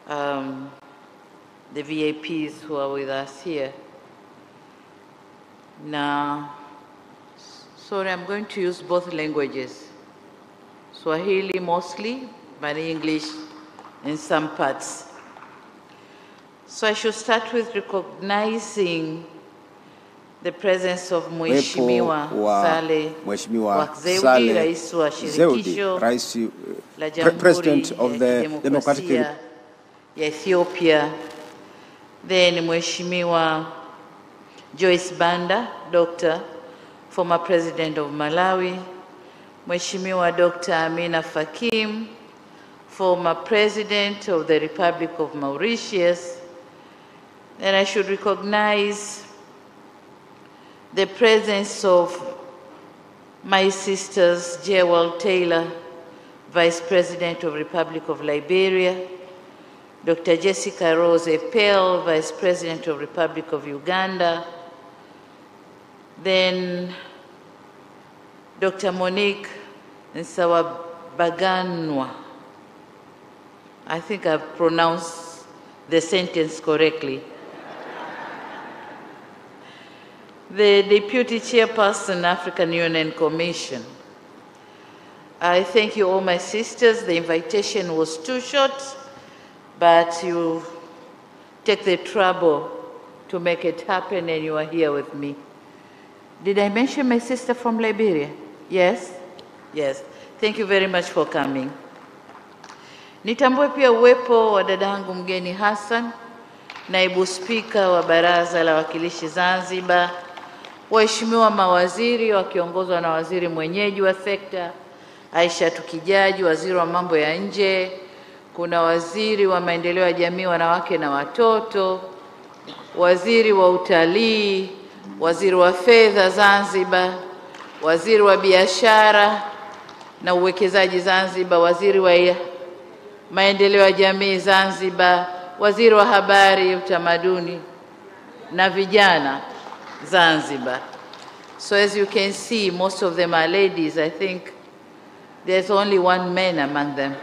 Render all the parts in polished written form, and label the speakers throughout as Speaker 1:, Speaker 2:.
Speaker 1: the VIPs who are with us here. Now, sorry, I'm going to use both languages. Swahili mostly, but English in some parts. So I should start with recognizing the presence of Mheshimiwa Saleh Wakzeudi, Rais wa Shirikisho la
Speaker 2: President of the
Speaker 1: Democratic ya Ethiopia. Then Mheshimiwa Joyce Banda, Doctor, former President of Malawi. Mheshimiwa Dr. Amina Fakim, former President of the Republic of Mauritius. And I should recognize the presence of my sisters, Jewel Taylor, Vice President of Republic of Liberia, Dr. Jessica Rose Epel, Vice President of Republic of Uganda, then Dr. Monique Nsawabaganwa. I think I've pronounced the sentence correctly. The Deputy Chairperson, African Union Commission. I thank you all, my sisters. The invitation was too short, but you take the trouble to make it happen, and you are here with me. Did I mention my sister from Liberia? Yes? Yes. Thank you very much for coming. Nitambue pia uwepo wa dadangu mgeni Hassan, naibu spika wa Baraza la Wawakilishi Zanzibar, waheshimiwa mawaziri wakiongozwa na waziri mwenyeji wa sekta Aisha Tukijaji, waziri wa mambo ya nje, kuna waziri wa maendeleo ya jamii, wanawake na watoto, waziri wa utalii, waziri wa fedha Zanzibar, waziri wa biashara na uwekezaji Zanzibar, waziri wa maendeleo ya jamii Zanzibar, waziri wa habari, utamaduni na vijana Zanzibar. So as you can see, most of them are ladies. I think there's only one man among them.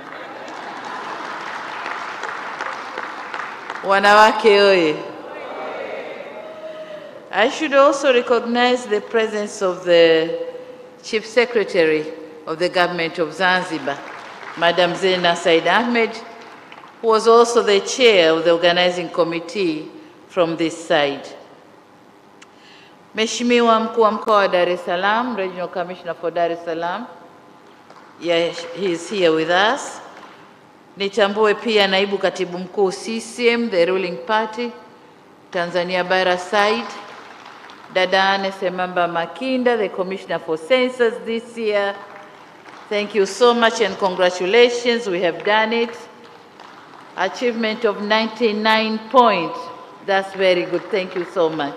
Speaker 1: Wanawake oye. I should also recognize the presence of the Chief Secretary of the Government of Zanzibar, Madam Zena Said Ahmed, who was also the chair of the organizing committee from this side. Mheshimiwa Mkuu wa Mkoa wa Dar es Salaam, Regional Commissioner for Dar es Salaam, yeah, he is here with us. Nitambue pia Naibu Katibu Mkuu CCM, the ruling party, Tanzania Bara side, Dada Anne Semamba Makinda, the Commissioner for Census this year. Thank you so much and congratulations, we have done it. Achievement of 99 points, that's very good, thank you so much.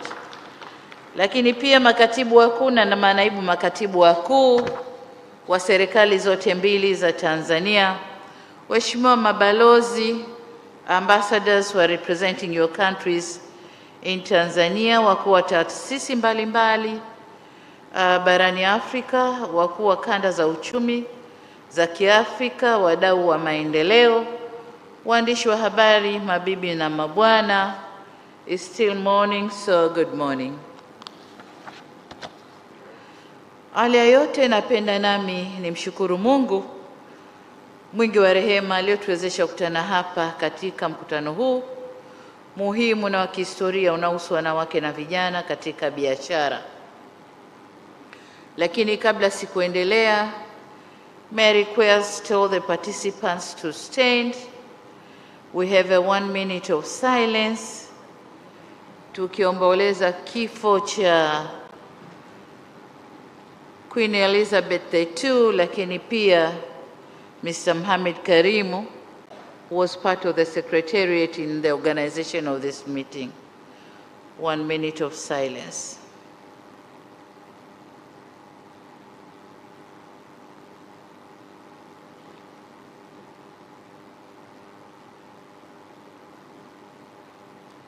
Speaker 1: Lakini pia makatibu wakuu na manaibu makatibu wakuu wa serikali zote mbili za Tanzania, waheshimiwa mabalozi, ambassadors who are representing your countries in Tanzania, wakuu wa taasisi mbalimbali barani Afrika, wakuu wa kanda za uchumi za Kiafrika, wadau wa maendeleo, waandishi wa habari, mabibi na mabwana. It's still morning, so good morning. Awali ya yote napenda nami nimshukuru Mungu mwingi wa rehema aliyotuwezesha kukutana hapa katika mkutano huu muhimu na wa kihistoria unaohusu wanawake na vijana katika biashara. Lakini kabla sikuendelea, may I request all the participants to stand. We have a 1 minute of silence tukiomboleza kifo cha Queen Elizabeth II, lakini pia Mr. Mohamed Karimu, who was part of the secretariat in the organization of this meeting. 1 minute of silence.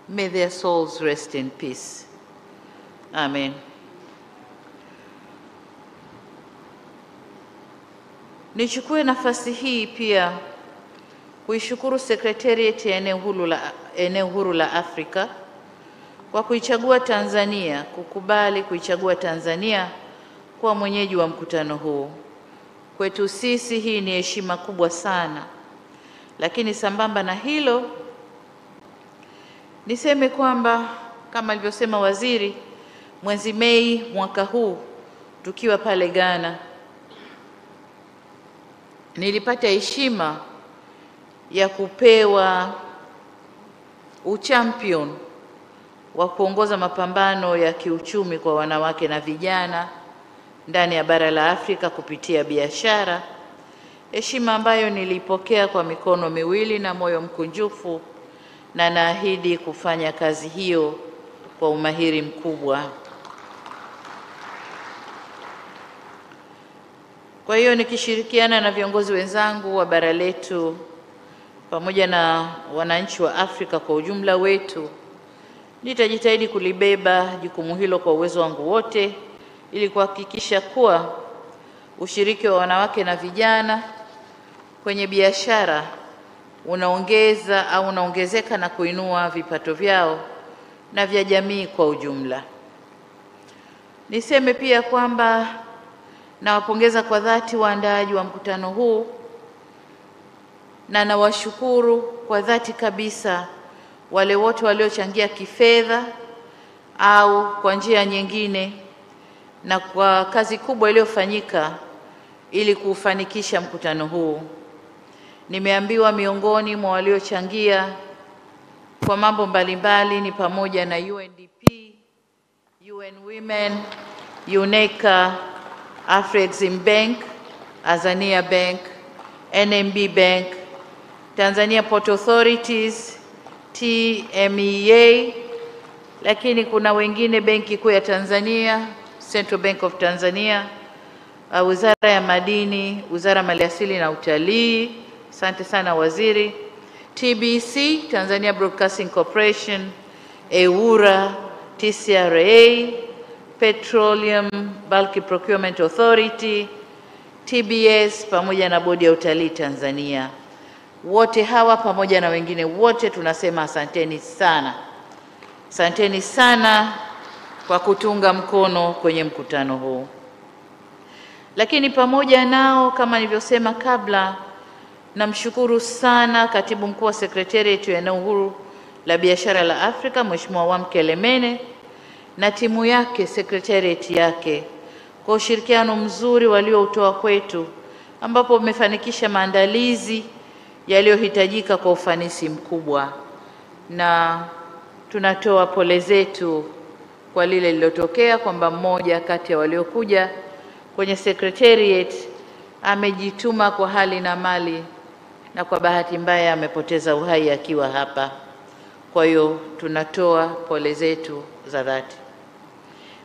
Speaker 1: May their souls rest in peace. Amen. Nichukue nafasi hii pia kuishukuru Secretariat ya Eneo Huru la Afrika kwa kuichagua Tanzania, kukubali kuichagua Tanzania kuwa mwenyeji wa mkutano huu. Kwetu sisi hii ni heshima kubwa sana. Lakini sambamba na hilo, niseme kwamba kama alivyosema waziri, mwezi Mei mwaka huu tukiwa pale Ghana, nilipata heshima ya kupewa uchampion wa kuongoza mapambano ya kiuchumi kwa wanawake na vijana ndani ya bara la Afrika kupitia biashara, heshima ambayo nilipokea kwa mikono miwili na moyo mkunjufu, na naahidi kufanya kazi hiyo kwa umahiri mkubwa. Kwa hiyo nikishirikiana na viongozi wenzangu wa bara letu pamoja na wananchi wa Afrika kwa ujumla wetu, nitajitahidi kulibeba jukumu hilo kwa uwezo wangu wote ili kuhakikisha kuwa ushiriki wa wanawake na vijana kwenye biashara unaongezeka na kuinua vipato vyao na vya jamii kwa ujumla. Niseme pia kwamba nawapongeza kwa dhati waandaaji wa mkutano huu na nawashukuru kwa dhati kabisa wale wote waliochangia kifedha au kwa njia nyingine na kwa kazi kubwa iliyofanyika ili kufanikisha mkutano huu. Nimeambiwa miongoni mwa waliochangia kwa mambo mbalimbali ni pamoja na UNDP, UN Women, UNECA, Afrexim Bank, Azania Bank, NMB Bank, Tanzania Port Authorities, TMEA, lakini kuna wengine Benki Kuu ya Tanzania, Central Bank of Tanzania, Wizara ya Madini, Wizara ya Maliasili na Utalii, asante sana waziri, TBC, Tanzania Broadcasting Corporation, EWURA, TCRA, Petroleum Bulk Procurement Authority, TBS pamoja na Bodi ya Utalii Tanzania. Wote hawa pamoja na wengine wote tunasema asanteni sana. Asanteni sana kwa kutunga mkono kwenye mkutano huu. Lakini pamoja nao, kama nilivyosema kabla, namshukuru sana Katibu Mkuu wa Secretariat ya Eneo Huru la Biashara la Afrika, Mheshimiwa Wamke Lemene na timu yake, Secretariat yake, kwa ushirikiano mzuri walioutoa kwetu, ambapo umefanikisha maandalizi yaliyohitajika kwa ufanisi mkubwa. Na tunatoa pole zetu kwa lile lilotokea kwamba mmoja kati ya waliokuja kwenye Secretariat amejituma kwa hali na mali na kwa bahati mbaya amepoteza uhai akiwa hapa. Kwa hiyo tunatoa pole zetu za dhati.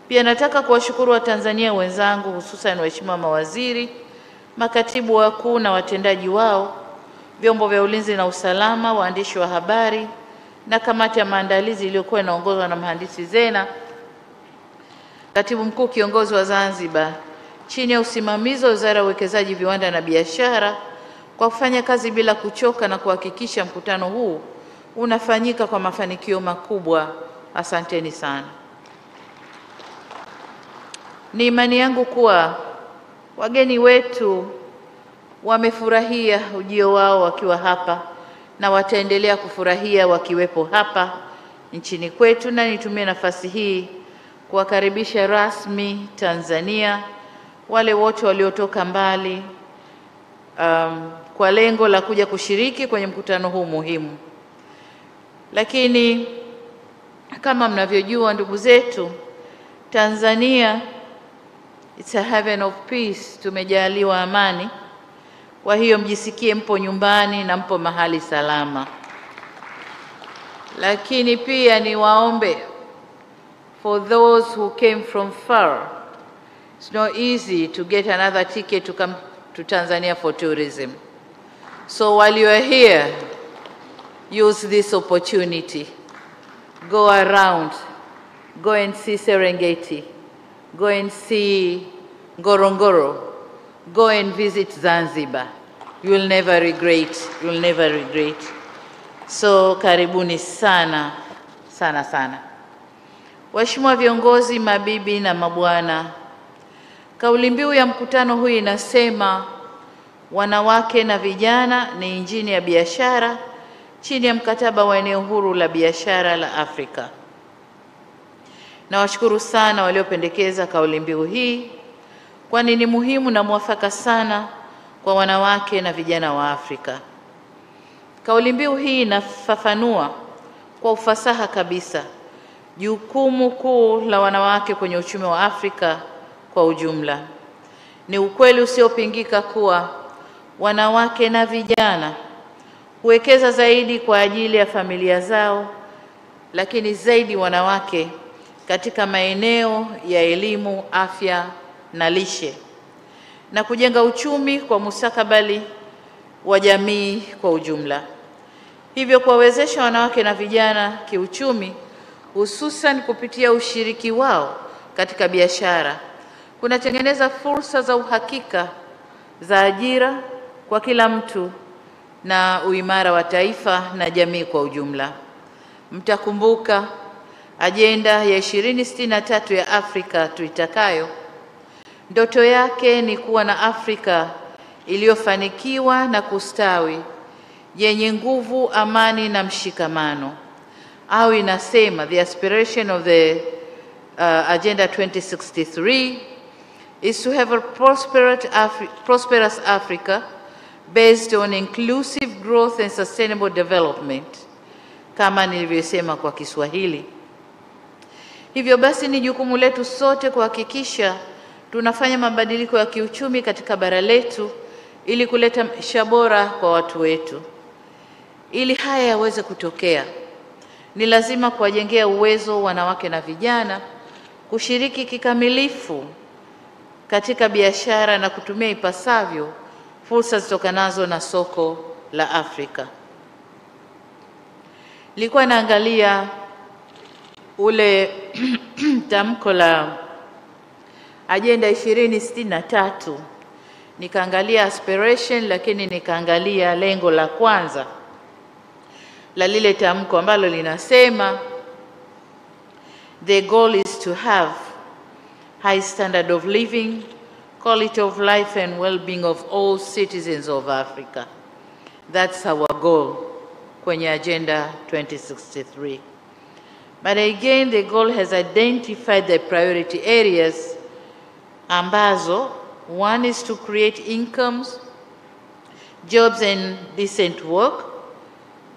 Speaker 1: Pia nataka kuwashukuru Watanzania wenzangu, hususan waheshimiwa mawaziri, makatibu wakuu na watendaji wao, vyombo vya ulinzi na usalama, waandishi wa habari na kamati ya maandalizi iliyokuwa inaongozwa na Mhandisi Zena, Katibu Mkuu Kiongozi wa Zanzibar, chini ya usimamizi wa Wizara ya Uwekezaji, Viwanda na Biashara, kwa kufanya kazi bila kuchoka na kuhakikisha mkutano huu unafanyika kwa mafanikio makubwa. Asanteni sana. Ni imani yangu kuwa wageni wetu wamefurahia ujio wao wakiwa hapa na wataendelea kufurahia wakiwepo hapa nchini kwetu, na nitumie nafasi hii kuwakaribisha rasmi Tanzania wale wote waliotoka mbali kwa lengo la kuja kushiriki kwenye mkutano huu muhimu. Lakini kama mnavyojua ndugu zetu, Tanzania it's a heaven of peace, tumejaliwa amani. Kwa hiyo mjisikie mpo nyumbani na mpo mahali salama. Lakini pia niwaombe, for those who came from far, it's not easy to get another ticket to come to Tanzania for tourism. So while you are here, use this opportunity. Go around, go and see Serengeti, go and see Ngorongoro, go and visit Zanzibar. You will never regret. You will never regret. So karibuni sana sana sana. Waheshimiwa viongozi, mabibi na mabwana, kauli mbiu ya mkutano huu inasema wanawake na vijana ni injini ya biashara chini ya mkataba wa eneo huru la biashara la Afrika. Nawashukuru sana waliopendekeza kauli mbiu hii, kwani ni muhimu na mwafaka sana kwa wanawake na vijana wa Afrika. Kauli mbiu hii inafafanua kwa ufasaha kabisa jukumu kuu la wanawake kwenye uchumi wa Afrika kwa ujumla. Ni ukweli usiopingika kuwa wanawake na vijana huwekeza zaidi kwa ajili ya familia zao, lakini zaidi wanawake katika maeneo ya elimu, afya na lishe, na kujenga uchumi kwa mustakabali wa jamii kwa ujumla. Hivyo kuwawezesha wanawake na vijana kiuchumi, hususan kupitia ushiriki wao katika biashara, kunatengeneza fursa za uhakika za ajira kwa kila mtu na uimara wa taifa na jamii kwa ujumla. Mtakumbuka ajenda ya 2063 ya Afrika tuitakayo, ndoto yake ni kuwa na Afrika iliyofanikiwa na kustawi, yenye nguvu, amani na mshikamano. Au inasema the aspiration of the Agenda 2063 is to have a prosperous Africa based on inclusive growth and sustainable development, kama nilivyosema kwa Kiswahili. Hivyo basi ni jukumu letu sote kuhakikisha tunafanya mabadiliko ya kiuchumi katika bara letu ili kuleta maisha bora kwa watu wetu. Ili haya yaweze kutokea, ni lazima kuwajengea uwezo wanawake na vijana kushiriki kikamilifu katika biashara na kutumia ipasavyo fursa zitokanazo na soko la Afrika. Nilikuwa naangalia ule tamko la Agenda 2063, nikaangalia aspiration, lakini nikaangalia lengo la kwanza la lile tamko ambalo linasema the goal is to have high standard of living, quality of life and well-being of all citizens of Africa. That's our goal kwenye Agenda 2063. But again, the goal has identified the priority areas ambazo, one is to create incomes, jobs and decent work,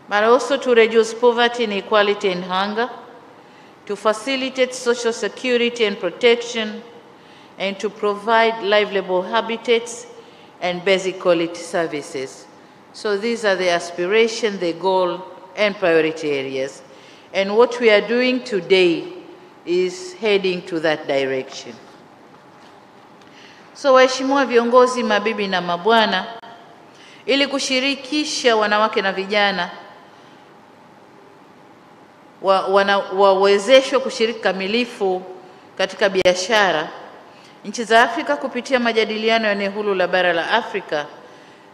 Speaker 1: but also to reduce poverty, inequality and hunger, to facilitate social security and protection, and to provide livable habitats and basic quality services. So these are the aspiration, the goal and priority areas. And what we are doing today is heading to that direction. So waheshimiwa viongozi, mabibi na mabwana, ili kushirikisha wanawake na vijana wawezeshwe kushiriki kamilifu katika biashara, nchi za Afrika kupitia majadiliano ya eneo huru la bara la Afrika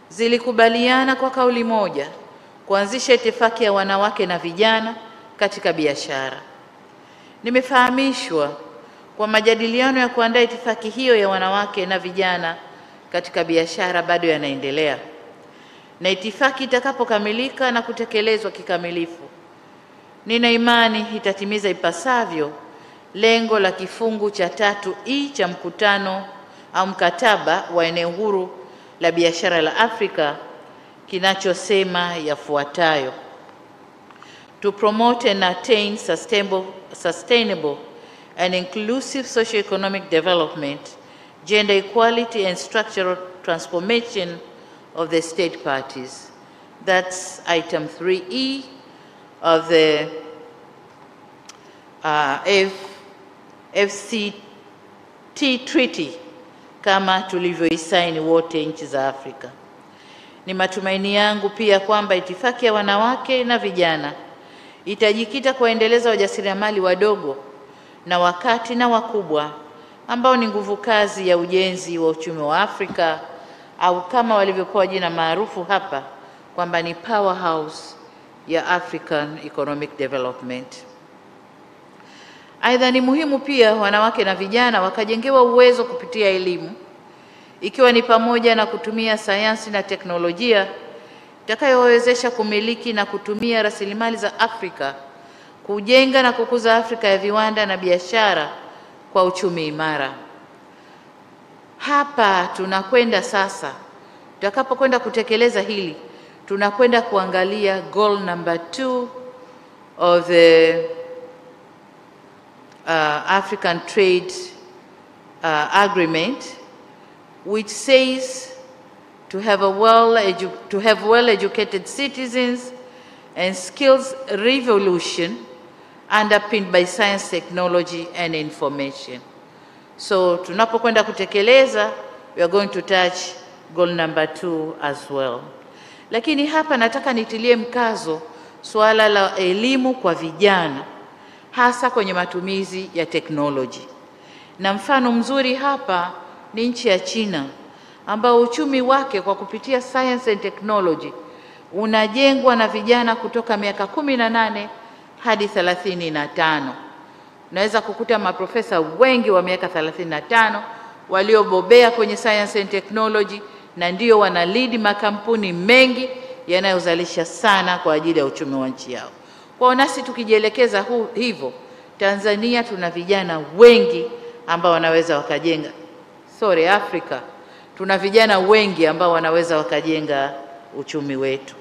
Speaker 1: zilikubaliana kwa kauli moja kuanzisha itifaki ya wanawake na vijana katika biashara. Nimefahamishwa kwa majadiliano ya kuandaa itifaki hiyo ya wanawake na vijana katika biashara bado yanaendelea, na itifaki itakapokamilika na kutekelezwa kikamilifu, nina imani itatimiza ipasavyo lengo la kifungu cha 3E cha mkutano au mkataba wa eneo huru la biashara la Afrika kinachosema yafuatayo: to promote and attain sustainable and inclusive socio-economic development, gender equality and structural transformation of the state parties. That's item 3E of the FCT treaty kama tulivyoisaini wote nchi za Afrika. Ni matumaini yangu pia kwamba itifaki ya wanawake na vijana itajikita kuendeleza wajasiriamali wadogo na wakati na wakubwa ambao ni nguvu kazi ya ujenzi wa uchumi wa Afrika, au kama walivyopewa jina maarufu hapa kwamba ni powerhouse ya African Economic Development. Aidha, ni muhimu pia wanawake na vijana wakajengewa uwezo kupitia elimu, ikiwa ni pamoja na kutumia sayansi na teknolojia itakayowawezesha kumiliki na kutumia rasilimali za Afrika kujenga na kukuza Afrika ya viwanda na biashara kwa uchumi imara. Hapa tunakwenda sasa, tutakapokwenda kutekeleza hili, tunakwenda kuangalia goal number 2 of the African Trade Agreement, which says to have well-educated citizens and skills revolution underpinned by science, technology and information. So tunapokwenda kutekeleza, we are going to touch goal number 2 as well. Lakini hapa nataka nitilie mkazo suala la elimu kwa vijana, hasa kwenye matumizi ya teknoloji. Na mfano mzuri hapa ni nchi ya China, ambao uchumi wake kwa kupitia science and technology unajengwa na vijana kutoka miaka 18 hadi 35. Unaweza kukuta maprofesa wengi wa miaka 35 waliobobea kwenye science and technology, na ndio wana lead makampuni mengi yanayozalisha sana kwa ajili ya uchumi wa nchi yao. Kwa nasi tukijielekeza hivyo, Tanzania tuna vijana wengi ambao wanaweza wakajenga, Afrika tuna vijana wengi ambao wanaweza wakajenga uchumi wetu.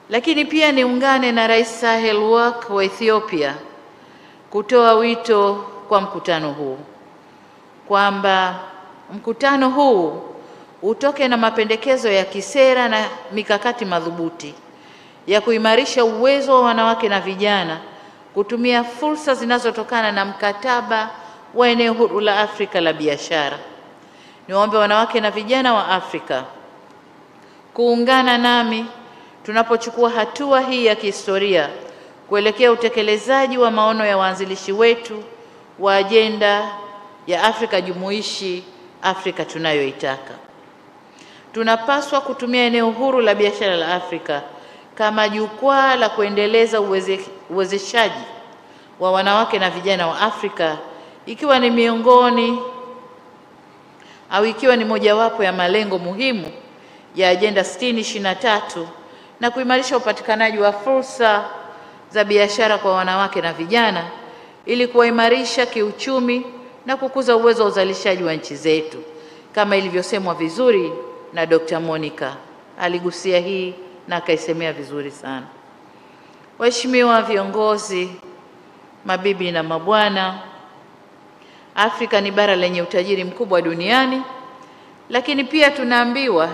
Speaker 1: Lakini pia niungane na Rais Sahle-Work wa Ethiopia kutoa wito kwa mkutano huu kwamba mkutano huu utoke na mapendekezo ya kisera na mikakati madhubuti ya kuimarisha uwezo wa wanawake na vijana kutumia fursa zinazotokana na mkataba wa eneo huru la Afrika la biashara. Niwaombe wanawake na vijana wa Afrika kuungana nami tunapochukua hatua hii ya kihistoria kuelekea utekelezaji wa maono ya waanzilishi wetu wa ajenda ya Afrika jumuishi, Afrika tunayoitaka. Tunapaswa kutumia eneo huru la biashara la Afrika kama jukwaa la kuendeleza uwezeshaji wa wanawake na vijana wa Afrika, ikiwa ni mojawapo ya malengo muhimu ya ajenda 6023 na kuimarisha upatikanaji wa fursa za biashara kwa wanawake na vijana ili kuwaimarisha kiuchumi na kukuza uwezo wa uzalishaji wa nchi zetu, kama ilivyosemwa vizuri na Dr. Monica. Aligusia hii na akaisemea vizuri sana. Waheshimiwa viongozi, mabibi na mabwana, Afrika ni bara lenye utajiri mkubwa duniani, lakini pia tunaambiwa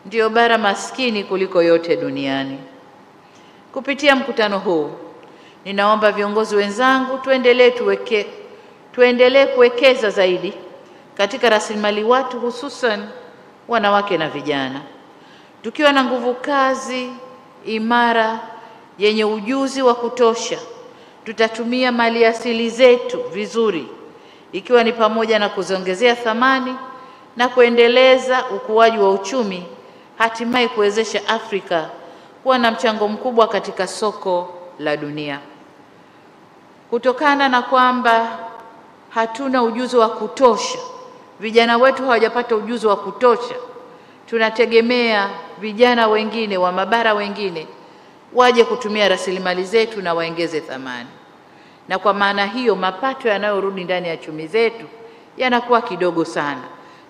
Speaker 1: ndio bara maskini kuliko yote duniani. Kupitia mkutano huu, ninaomba viongozi wenzangu tuendelee kuwekeza zaidi katika rasilimali watu, hususan wanawake na vijana. Tukiwa na nguvu kazi imara yenye ujuzi wa kutosha, tutatumia maliasili zetu vizuri, ikiwa ni pamoja na kuziongezea thamani na kuendeleza ukuaji wa uchumi, hatimaye kuwezesha Afrika kuwa na mchango mkubwa katika soko la dunia. Kutokana na kwamba hatuna ujuzi wa kutosha, vijana wetu hawajapata ujuzi wa kutosha, tunategemea vijana wengine wa mabara wengine waje kutumia rasilimali zetu na waongeze thamani. Na kwa maana hiyo mapato yanayorudi ndani ya chumi zetu yanakuwa kidogo sana,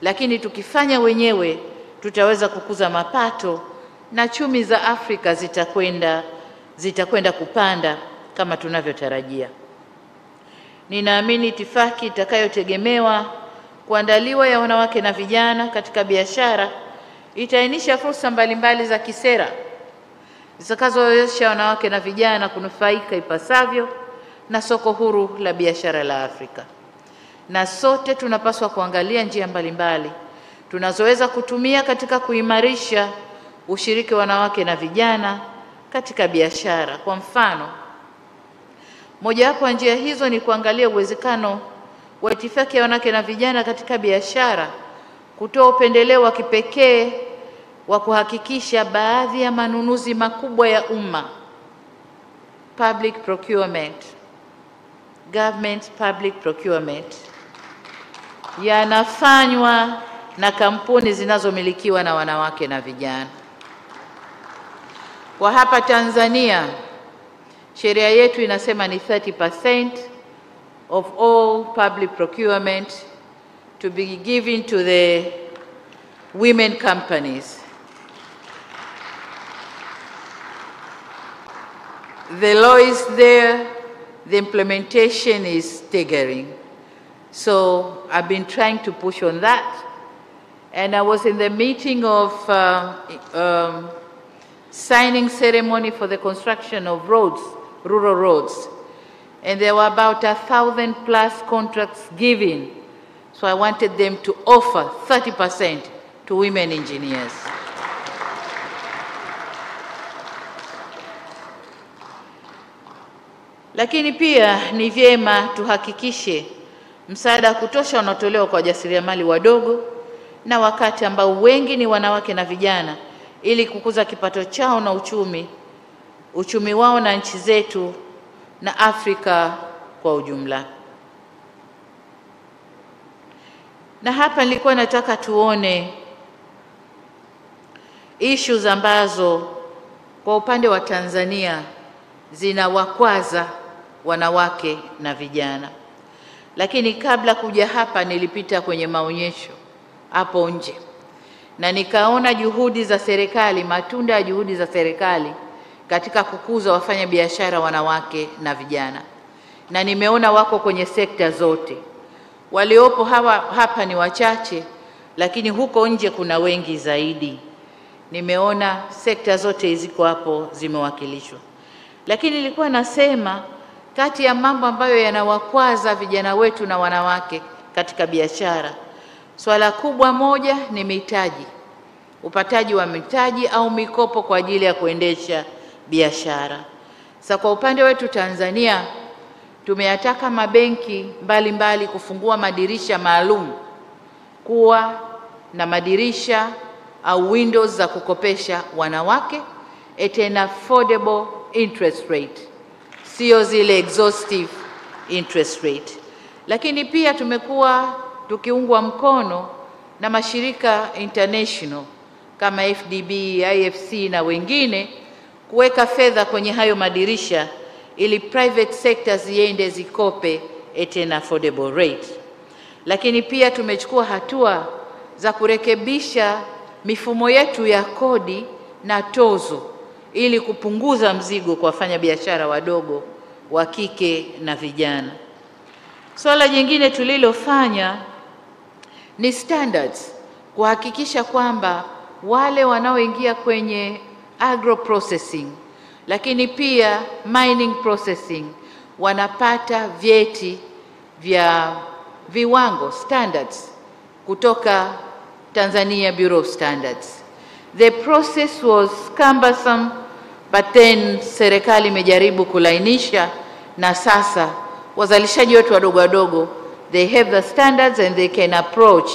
Speaker 1: lakini tukifanya wenyewe tutaweza kukuza mapato na chumi za Afrika zitakwenda kupanda kama tunavyotarajia. Ninaamini itifaki itakayotegemewa kuandaliwa ya wanawake na vijana katika biashara itaainisha fursa mbalimbali za kisera zitakazowezesha wanawake na vijana kunufaika ipasavyo na soko huru la biashara la Afrika. Na sote tunapaswa kuangalia njia mbalimbali tunazoweza kutumia katika kuimarisha ushiriki wa wanawake na vijana katika biashara. Kwa mfano, mojawapo ya njia hizo ni kuangalia uwezekano wa itifaki ya wanawake na vijana katika biashara kutoa upendeleo wa kipekee wa kuhakikisha baadhi ya manunuzi makubwa ya umma, public procurement, government public procurement, yanafanywa na kampuni zinazomilikiwa na wanawake na vijana. Kwa hapa Tanzania, sheria yetu inasema ni 30% of all public procurement to be given to the women companies. The law is there, the implementation is staggering. So I've been trying to push on that. And I was in the meeting of signing ceremony for the construction of roads, rural roads. And there were about 1,000+ contracts given. So I wanted them to offer 30% to women engineers. Lakini pia ni vyema tuhakikishe msaada wa kutosha unatolewa kwa wajasiriamali wadogo na wakati ambao wengi ni wanawake na vijana, ili kukuza kipato chao na uchumi wao na nchi zetu na Afrika kwa ujumla. Na hapa nilikuwa nataka tuone issues ambazo kwa upande wa Tanzania zinawakwaza wanawake na vijana. Lakini kabla kuja hapa nilipita kwenye maonyesho hapo nje na nikaona juhudi za serikali, matunda ya juhudi za serikali katika kukuza wafanya biashara wanawake na vijana. Na nimeona wako kwenye sekta zote. Waliopo hapa ni wachache, lakini huko nje kuna wengi zaidi. Nimeona sekta zote ziko hapo zimewakilishwa. Lakini nilikuwa nasema kati ya mambo ambayo yanawakwaza vijana wetu na wanawake katika biashara, swala kubwa moja ni mitaji, upataji wa mitaji au mikopo kwa ajili ya kuendesha biashara. Sasa kwa upande wetu Tanzania, tumeyataka mabenki mbalimbali kufungua madirisha maalum, kuwa na madirisha au windows za kukopesha wanawake at an affordable interest rate, sio zile exhaustive interest rate. Lakini pia tumekuwa tukiungwa mkono na mashirika international kama FDB, IFC na wengine kuweka fedha kwenye hayo madirisha ili private sector ziende zikope at an affordable rate. Lakini pia tumechukua hatua za kurekebisha mifumo yetu ya kodi na tozo ili kupunguza mzigo kwa wafanya biashara wadogo wa kike na vijana. Swala jingine tulilofanya ni standards, kuhakikisha kwamba wale wanaoingia kwenye agro processing lakini pia mining processing wanapata vyeti vya viwango standards kutoka Tanzania Bureau of Standards. The process was cumbersome, but then serikali imejaribu kulainisha na sasa wazalishaji wetu wadogo wadogo, they have the standards and they can approach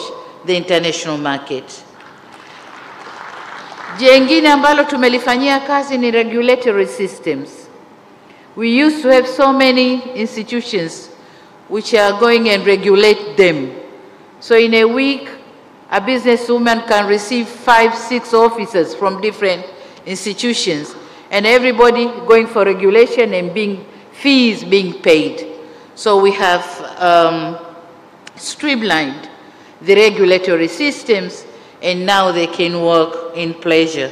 Speaker 1: the international market. Jengine ambalo tumelifanyia kazi ni regulatory systems. We used to have so many institutions which are going and regulate them. So in a week, a businesswoman can receive 5-6 officers from different institutions, and everybody going for regulation and fees being paid. So we have streamlined the regulatory systems, and now they can work in pleasure.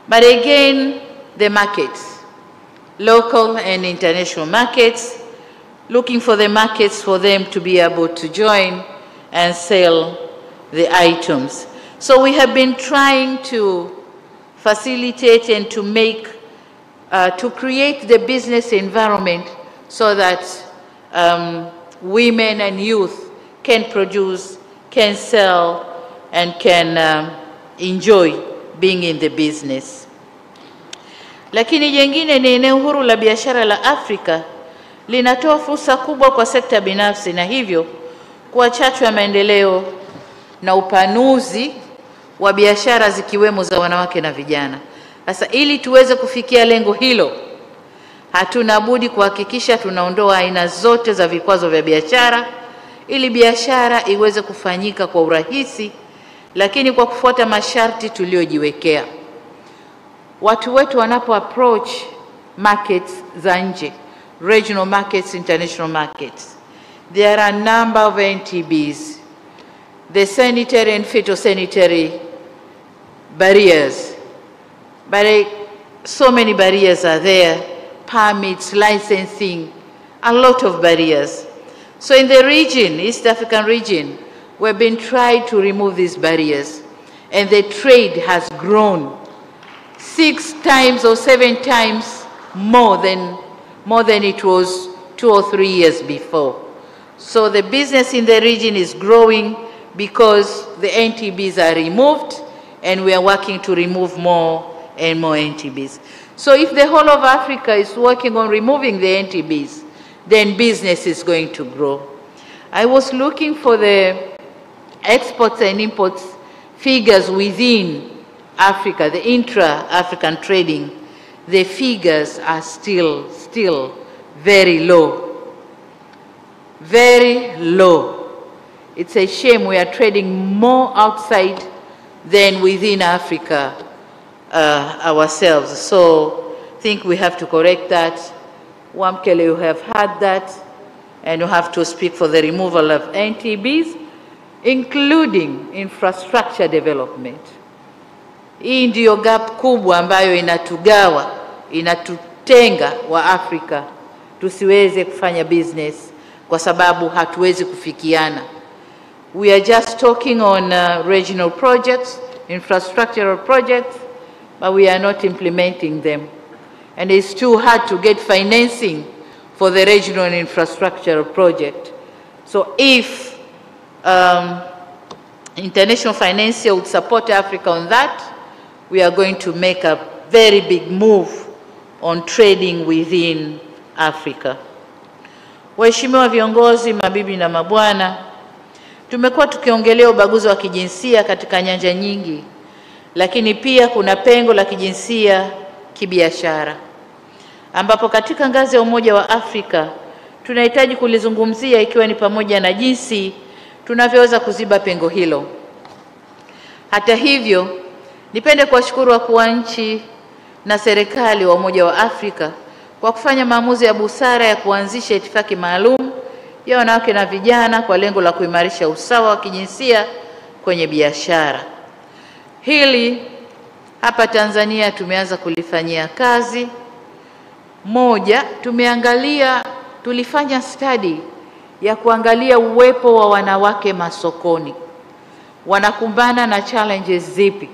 Speaker 1: But again, the markets, local and international markets, looking for the markets for them to be able to join and sell the items. So we have been trying to facilitate and to make, to create the business environment so that women and youth can produce, can sell, and can enjoy being in the business. Lakini jengine ni eneo huru la biashara la Afrika linatoa fursa kubwa kwa sekta binafsi na hivyo kuwa chachu ya maendeleo na upanuzi wa biashara zikiwemo za wanawake na vijana. Sasa ili tuweze kufikia lengo hilo, hatuna budi kuhakikisha tunaondoa aina zote za vikwazo vya biashara ili biashara iweze kufanyika kwa urahisi, lakini kwa kufuata masharti tuliyojiwekea. Watu wetu wanapo approach markets za nje, regional markets, international markets, there are a number of NTBs, the sanitary and phytosanitary barriers, but so many barriers are there, permits, licensing, a lot of barriers. So in the region, East African region, we've been trying to remove these barriers, and the trade has grown 6 times or 7 times more than it was 2 or 3 years before. So the business in the region is growing because the NTBs are removed, and we are working to remove more and more NTBs. So if the whole of Africa is working on removing the NTBs, then business is going to grow. I was looking for the exports and imports figures within Africa, the intra-African trading. The figures are still very low. Very low. It's a shame we are trading more outside than within Africa ourselves. So I think we have to correct that. Wamkele, you have had that, and you have to speak for the removal of NTBs, including infrastructure development. Hii ndio gap kubwa ambayo inatugawa, inatutenga wa Afrika tusiweze kufanya business kwa sababu hatuwezi kufikiana. We are just talking on regional projects, infrastructural projects, but we are not implementing them. And it's too hard to get financing for the regional infrastructure project. So if international financier would support Africa on that, we are going to make a very big move on trading within Africa. Waheshimiwa viongozi, mabibi na mabwana, tumekuwa tukiongelea ubaguzi wa kijinsia katika nyanja nyingi, lakini pia kuna pengo la kijinsia kibiashara, ambapo katika ngazi ya Umoja wa Afrika tunahitaji kulizungumzia, ikiwa ni pamoja na jinsi tunavyoweza kuziba pengo hilo. Hata hivyo, nipende kuwashukuru wakuu wa nchi na serikali wa Umoja wa Afrika kwa kufanya maamuzi ya busara ya kuanzisha itifaki maalum ya wanawake na vijana kwa lengo la kuimarisha usawa wa kijinsia kwenye biashara. Hili hapa Tanzania tumeanza kulifanyia kazi. Moja, tulifanya study ya kuangalia uwepo wa wanawake masokoni. Wanakumbana na challenges zipi?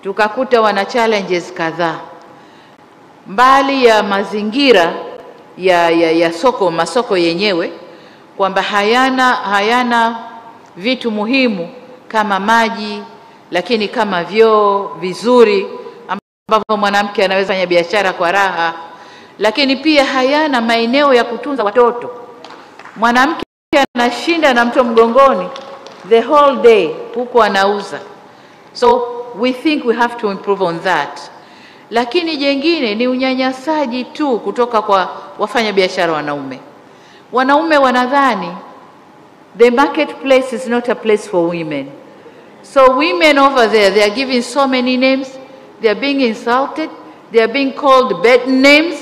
Speaker 1: Tukakuta wana challenges kadhaa. Mbali ya mazingira ya masoko yenyewe, kwamba hayana vitu muhimu kama maji, lakini kama vyoo vizuri ambavyo mwanamke anaweza kufanya biashara kwa raha, lakini pia hayana maeneo ya kutunza watoto. Mwanamke anashinda na mtoto mgongoni the whole day huko anauza. So we think we have to improve on that. Lakini jengine ni unyanyasaji tu kutoka kwa wafanya biashara wanaume. Wanaume wanadhani the marketplace is not a place for women. So women over there, they are given so many names, they are being insulted, they are being called bad names.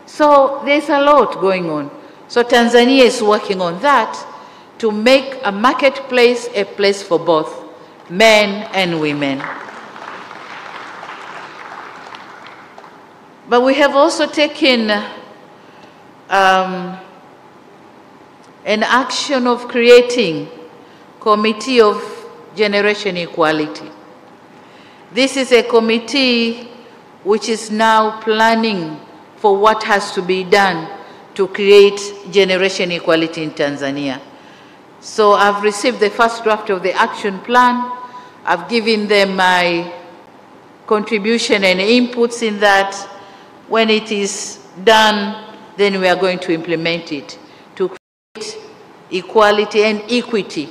Speaker 1: So there's a lot going on. So Tanzania is working on that to make a marketplace a place for both men and women. But we have also taken an action of creating Committee of Generation Equality. This is a committee which is now planning for what has to be done to create generation equality in Tanzania. So I've received the first draft of the action plan. I've given them my contribution and inputs in that. When it is done, then we are going to implement it to create equality and equity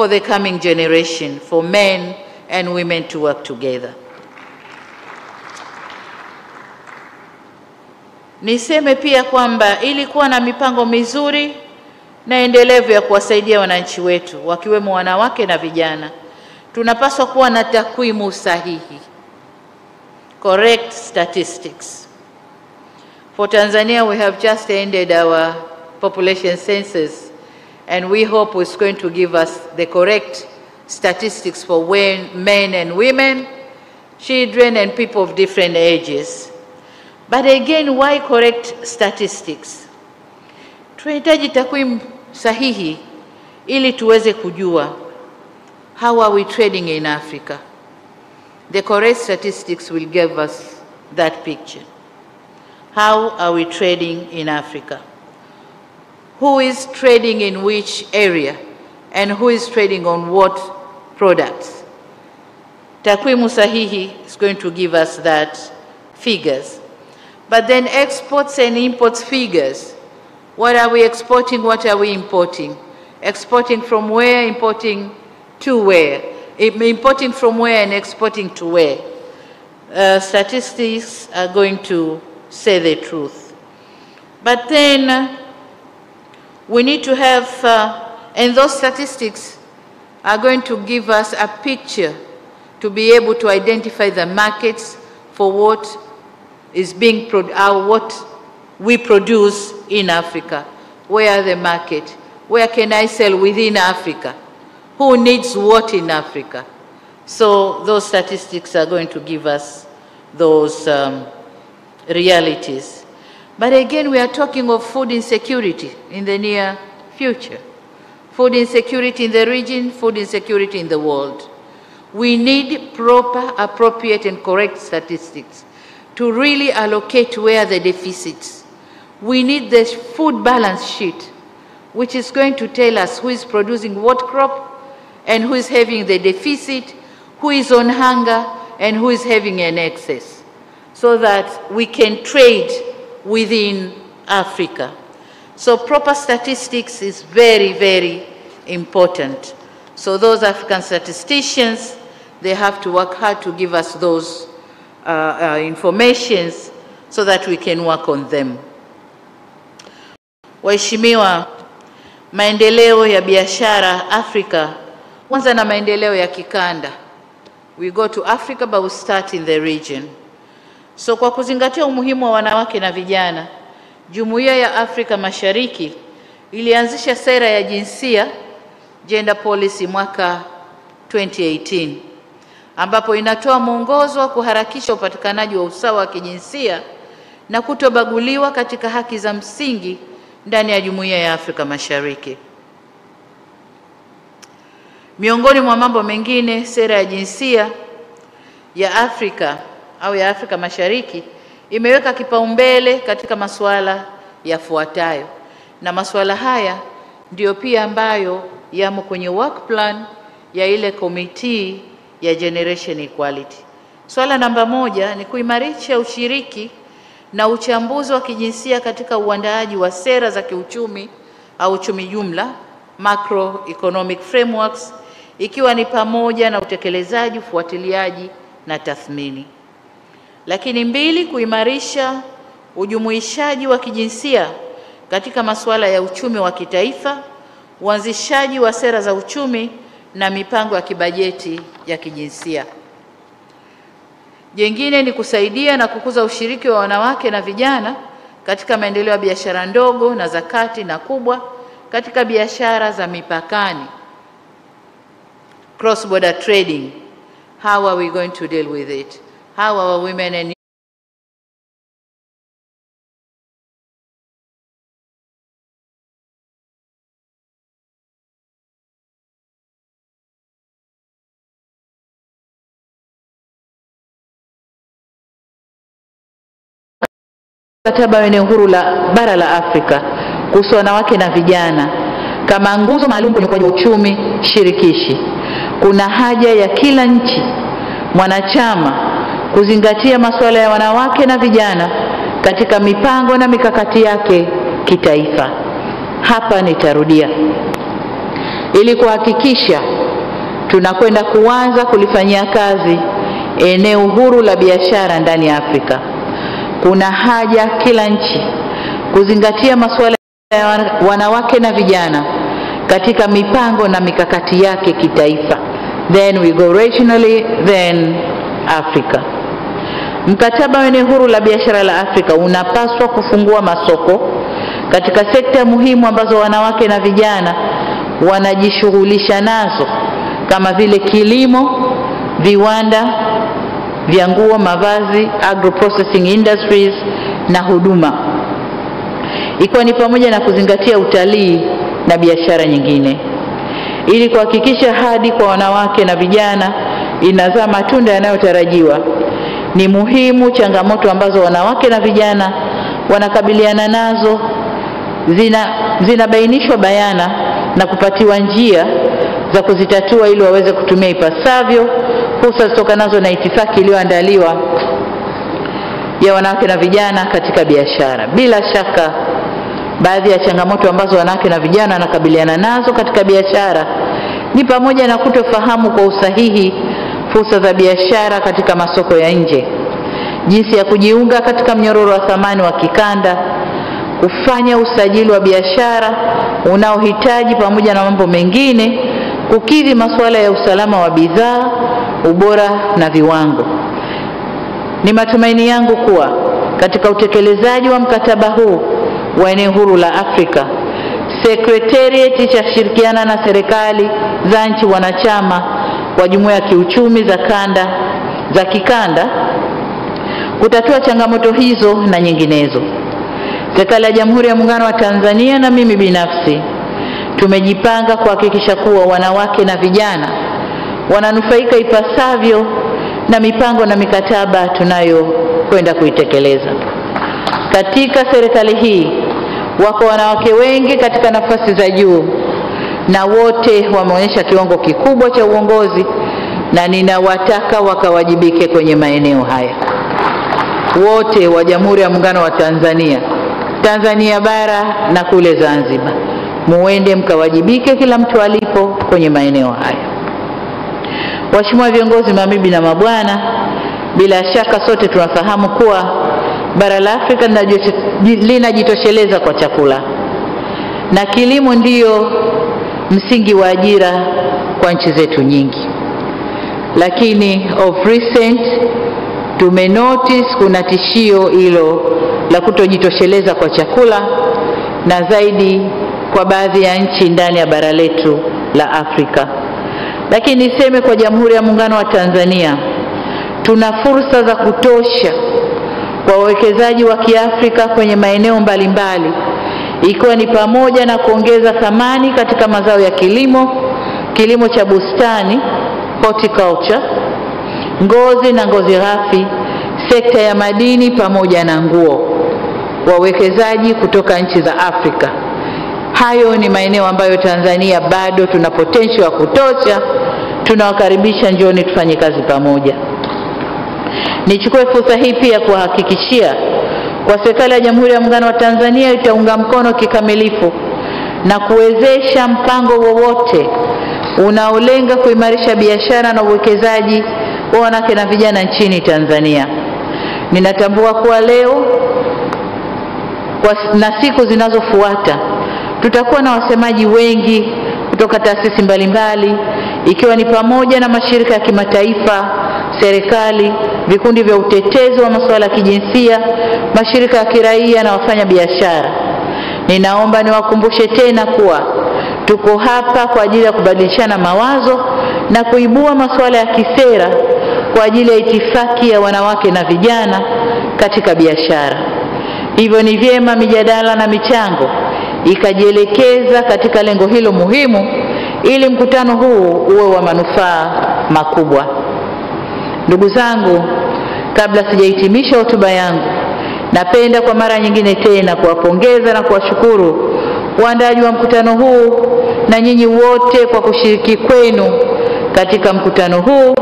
Speaker 1: for the coming generation, for men and women to work together. Niseme pia kwamba ili kuwa na mipango mizuri na endelevu ya kuwasaidia wananchi wetu wakiwemo wanawake na vijana, tunapaswa kuwa na takwimu sahihi, correct statistics. For Tanzania, we have just ended our population census, and we hope it's going to give us the correct statistics for men and women, children and people of different ages. But again, why correct statistics? Tunahitaji takwimu sahihi ili tuweze kujua how are we trading in Africa. The correct statistics will give us that picture. How are we trading in Africa? Who is trading in which area and who is trading on what products? Takwimu sahihi is going to give us that figures. But then exports and imports figures. What are we exporting? What are we importing? Exporting from where? Importing to where? Importing from where and exporting to where? Statistics are going to say the truth. But then we need to have, and those statistics are going to give us a picture to be able to identify the markets for what is being what we produce in Africa. Where are the market? Where can I sell within Africa? Who needs what in Africa? So those statistics are going to give us those realities. But again, we are talking of food insecurity in the near future. Food insecurity in the region, food insecurity in the world. We need proper, appropriate and correct statistics to really allocate where the deficits. We need the food balance sheet, which is going to tell us who is producing what crop and who is having the deficit, who is on hunger and who is having an excess, so that we can trade within Africa. So proper statistics is very, very important. So those African statisticians, they have to work hard to give us those informations so that we can work on them. Waheshimiwa, maendeleo ya biashara Afrika, kwanza na maendeleo ya kikanda. We go to Africa but we start in the region. So kwa kuzingatia umuhimu wa wanawake na vijana, Jumuiya ya Afrika Mashariki ilianzisha sera ya jinsia, gender policy, mwaka 2018, ambapo inatoa mwongozo wa kuharakisha upatikanaji wa usawa wa kijinsia na kutobaguliwa katika haki za msingi ndani ya Jumuiya ya Afrika Mashariki. Miongoni mwa mambo mengine, sera ya jinsia ya Afrika au ya Afrika Mashariki imeweka kipaumbele katika masuala yafuatayo, na masuala haya ndio pia ambayo yamo kwenye work plan ya ile committee ya Generation Equality. Swala namba 1 ni kuimarisha ushiriki na uchambuzi wa kijinsia katika uandaaji wa sera za kiuchumi au uchumi jumla, macroeconomic frameworks, ikiwa ni pamoja na utekelezaji, ufuatiliaji na tathmini. Lakini 2, kuimarisha ujumuishaji wa kijinsia katika masuala ya uchumi wa kitaifa, uanzishaji wa sera za uchumi na mipango ya kibajeti ya kijinsia. Jengine ni kusaidia na kukuza ushiriki wa wanawake na vijana katika maendeleo ya biashara ndogo na za kati na kubwa katika biashara za mipakani, cross border trading. How are we going to deal with it? How are women and mkataba wa eneo huru la bara la Afrika kuhusu wanawake na vijana kama nguzo maalum kwenye uchumi shirikishi. Kuna haja ya kila nchi mwanachama kuzingatia masuala ya wanawake na vijana katika mipango na mikakati yake kitaifa. Hapa nitarudia. ili kuhakikisha tunakwenda kuanza kulifanyia kazi eneo huru la biashara ndani ya Afrika. Kuna haja kila nchi kuzingatia masuala ya wanawake na vijana katika mipango na mikakati yake kitaifa. Then we go regionally, then Africa. Mkataba wa eneo huru la biashara la Afrika unapaswa kufungua masoko katika sekta muhimu ambazo wanawake na vijana wanajishughulisha nazo, kama vile kilimo, viwanda vya nguo, mavazi, agro processing industries na huduma, ikiwa ni pamoja na kuzingatia utalii na biashara nyingine. Ili kuhakikisha hadi kwa wanawake na vijana inazaa matunda yanayotarajiwa, ni muhimu changamoto ambazo wanawake na vijana wanakabiliana nazo zinabainishwa bayana na kupatiwa njia za kuzitatua ili waweze kutumia ipasavyo fursa zitokanazo na itifaki iliyoandaliwa ya wanawake na vijana katika biashara. Bila shaka baadhi ya changamoto ambazo wanawake na vijana wanakabiliana nazo katika biashara ni pamoja na kutofahamu kwa usahihi fursa za biashara katika masoko ya nje, jinsi ya kujiunga katika mnyororo wa thamani wa kikanda, kufanya usajili wa biashara unaohitaji pamoja na mambo mengine kukidhi masuala ya usalama wa bidhaa, ubora na viwango. Ni matumaini yangu kuwa katika utekelezaji wa mkataba huu wa eneo huru la Afrika, Secretariat itashirikiana na serikali za nchi wanachama wa Jumuiya ya Kiuchumi za kikanda kutatua changamoto hizo na nyinginezo. Serikali ya Jamhuri ya Muungano wa Tanzania na mimi binafsi tumejipanga kuhakikisha kuwa wanawake na vijana wananufaika ipasavyo na mipango na mikataba tunayokwenda kuitekeleza. Katika serikali hii wako wanawake wengi katika nafasi za juu na wote wameonyesha kiwango kikubwa cha uongozi, na ninawataka wakawajibike kwenye maeneo haya. Wote wa Jamhuri ya Muungano wa Tanzania bara na kule Zanzibar, muende mkawajibike kila mtu alipo kwenye maeneo haya. Waheshimiwa viongozi, mabibi na mabwana, bila shaka sote tunafahamu kuwa bara la Afrika linajitosheleza kwa chakula, na kilimo ndiyo msingi wa ajira kwa nchi zetu nyingi. Lakini of recent tumenotice kuna tishio hilo la kutojitosheleza kwa chakula, na zaidi kwa baadhi ya nchi ndani ya bara letu la Afrika. Lakini niseme kwa Jamhuri ya Muungano wa Tanzania tuna fursa za kutosha kwa wawekezaji wa Kiafrika kwenye maeneo mbalimbali, ikiwa ni pamoja na kuongeza thamani katika mazao ya kilimo cha bustani, horticulture, ngozi na ngozi ghafi, sekta ya madini pamoja na nguo. Wawekezaji kutoka nchi za Afrika, hayo ni maeneo ambayo Tanzania bado tuna potential ya kutosha. Tunawakaribisha, njooni tufanye kazi pamoja. Nichukue fursa hii pia kuhakikishia kwa serikali ya Jamhuri ya Muungano wa Tanzania itaunga mkono kikamilifu na kuwezesha mpango wowote unaolenga kuimarisha biashara na uwekezaji wa wanawake na vijana nchini Tanzania. Ninatambua kuwa leo na siku zinazofuata tutakuwa na wasemaji wengi kutoka taasisi mbalimbali, ikiwa ni pamoja na mashirika ya kimataifa, serikali, vikundi vya utetezi wa masuala ya kijinsia, mashirika ya kiraia na wafanya biashara. Ninaomba niwakumbushe tena kuwa tuko hapa kwa ajili ya kubadilishana mawazo na kuibua masuala ya kisera kwa ajili ya itifaki ya wanawake na vijana katika biashara. Hivyo ni vyema mijadala na michango ikajielekeza katika lengo hilo muhimu, ili mkutano huu uwe wa manufaa makubwa. Ndugu zangu, kabla sijahitimisha hotuba yangu, napenda kwa mara nyingine tena kuwapongeza na kuwashukuru waandaaji wa mkutano huu na nyinyi wote kwa kushiriki kwenu katika mkutano huu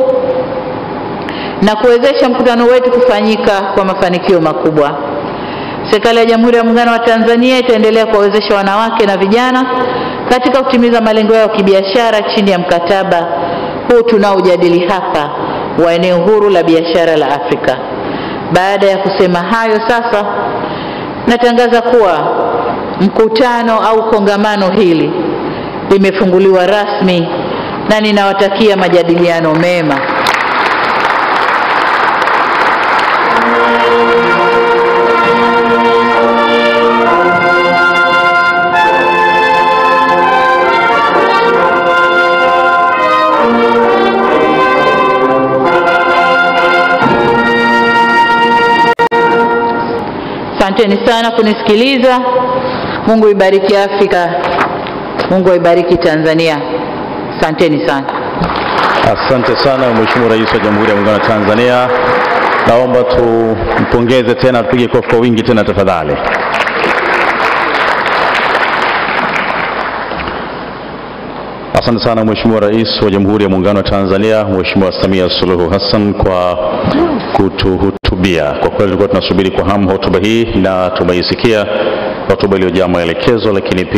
Speaker 1: na kuwezesha mkutano wetu kufanyika kwa mafanikio makubwa. Serikali ya Jamhuri ya Muungano wa Tanzania itaendelea kuwawezesha wanawake na vijana katika kutimiza malengo yao kibiashara chini ya mkataba huu tunaojadili hapa wa eneo huru la biashara la Afrika. Baada ya kusema hayo, sasa natangaza kuwa mkutano au kongamano hili limefunguliwa rasmi na ninawatakia majadiliano mema. Asanteni sana kunisikiliza. Mungu ibariki Afrika. Mungu ibariki Tanzania. Asanteni sana.
Speaker 2: Asante sana Mheshimiwa Rais wa Jamhuri ya Muungano wa Tanzania. Naomba tumpongeze tena, tupige kofi kwa wingi tena tafadhali. Asante sana Mheshimiwa Rais wa Jamhuri ya Muungano wa Tanzania, Mheshimiwa Samia Suluhu Hassan kwa kutuhutubia. Kwa kweli tulikuwa tunasubiri kwa hamu hotuba hii na tumeisikia, hotuba iliyojaa maelekezo lakini pia